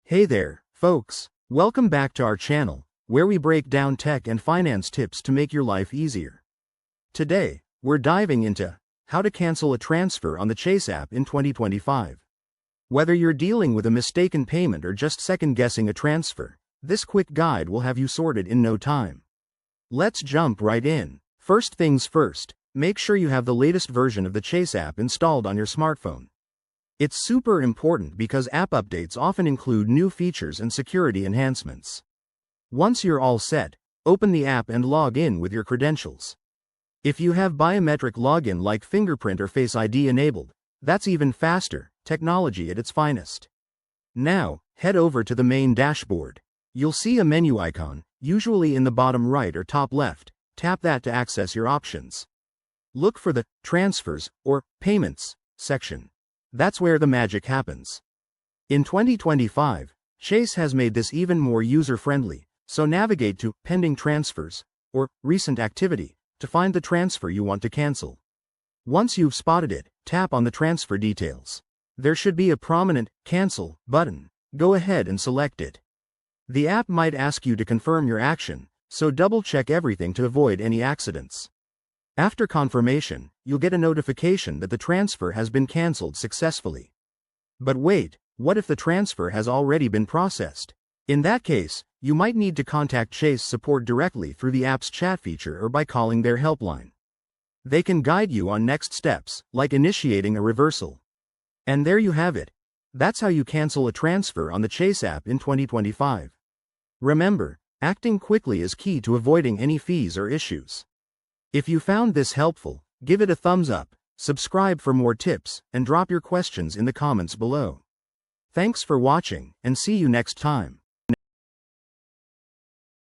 Hey there, folks. Welcome back to our channel, where we break down tech and finance tips to make your life easier. Today, we're diving into how to cancel a transfer on the Chase app in 2025. Whether you're dealing with a mistaken payment or just second-guessing a transfer, this quick guide will have you sorted in no time. Let's jump right in. First things first, make sure you have the latest version of the Chase app installed on your smartphone. It's super important because app updates often include new features and security enhancements. Once you're all set, open the app and log in with your credentials. If you have biometric login like fingerprint or Face ID enabled, that's even faster, technology at its finest. Now, head over to the main dashboard. You'll see a menu icon, usually in the bottom right or top left. Tap that to access your options. Look for the Transfers or Payments section. That's where the magic happens. In 2025, Chase has made this even more user-friendly, so navigate to Pending Transfers, or Recent Activity, to find the transfer you want to cancel. Once you've spotted it, tap on the transfer details. There should be a prominent Cancel button. Go ahead and select it. The app might ask you to confirm your action, so double-check everything to avoid any accidents. After confirmation, you'll get a notification that the transfer has been canceled successfully. But wait, what if the transfer has already been processed? In that case, you might need to contact Chase support directly through the app's chat feature or by calling their helpline. They can guide you on next steps, like initiating a reversal. And there you have it. That's how you cancel a transfer on the Chase app in 2025. Remember, acting quickly is key to avoiding any fees or issues. If you found this helpful, give it a thumbs up, subscribe for more tips, and drop your questions in the comments below. Thanks for watching, and see you next time.